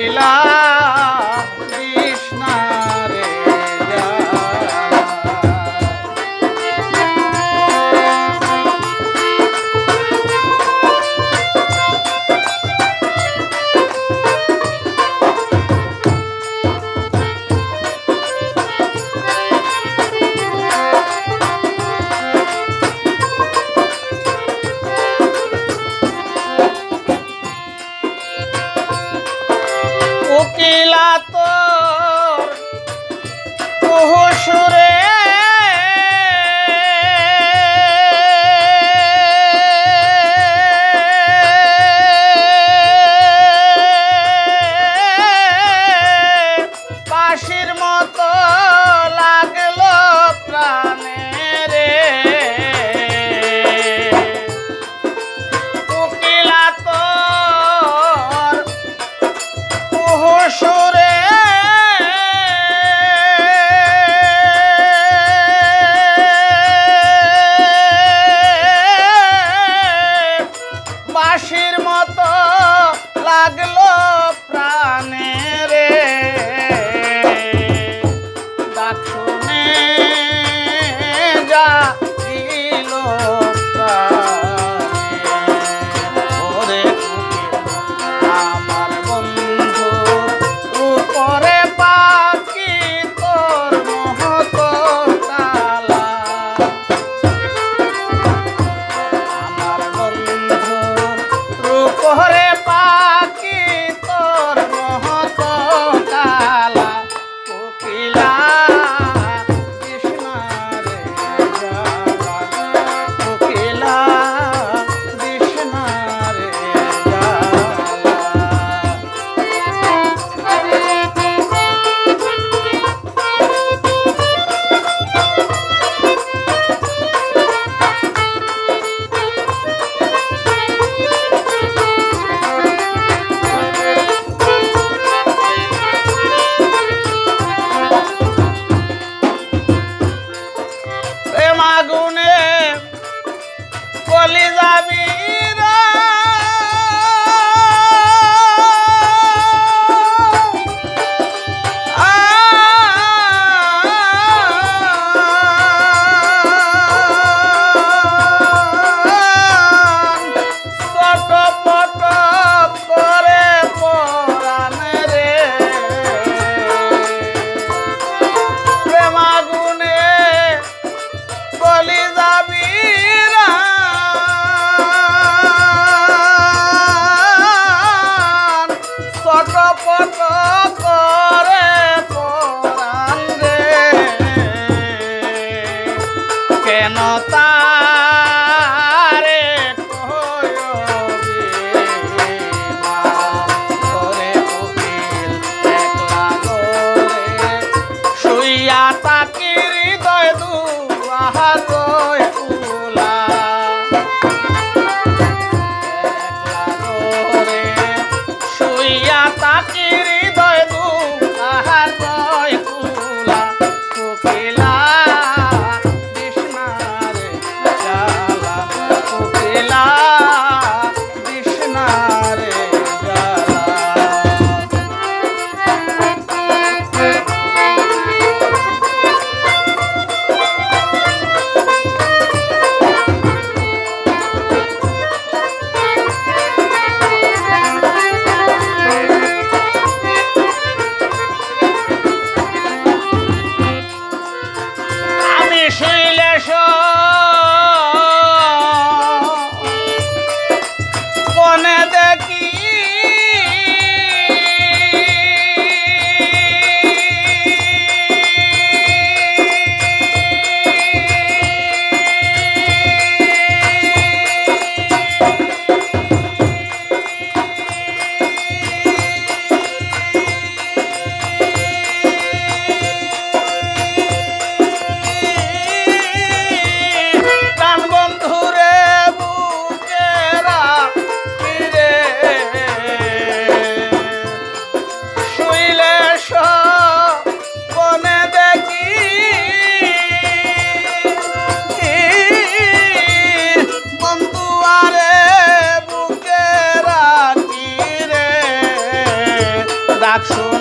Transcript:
কোকিলা কৃষ্ণা রে কোকিলা তোর কুহু সুরে বাঁশির মতো লাগলো প্রাণে রে কোকিলা তোর কুহু সুরে বাঁশির মতো লাগলো প্রাণে রে ডাক শুনে জাগিল প্রাণে ওরে কোকিলা আমার বন্ধু উপরে পাখি তোর মহত তালা আমার বন্ধুর উপরে পাখি তোর মহত তালা কোকিলা কৃষ্ণা রে জ্বালা কোকিলা কৃষ্ণা রে প্রেম আগুনে কলি যাবি চটপট করে পরাণ রে প্রেম আগুনে কলি যাবি চটপট করে পরাণ রে কেন তারে কয়বি না করে কোকিল একলা করে শুইয়া তাকি হৃদয় দুয়ার রয় কুলা একলা করে শুইয়া তাকি হৃদয় দুয়ার রয় কুলা কোকিলা কৃষ্ণা রে জ্বালা কোকিলা কৃষ্ণা রে জ্বালা ডাক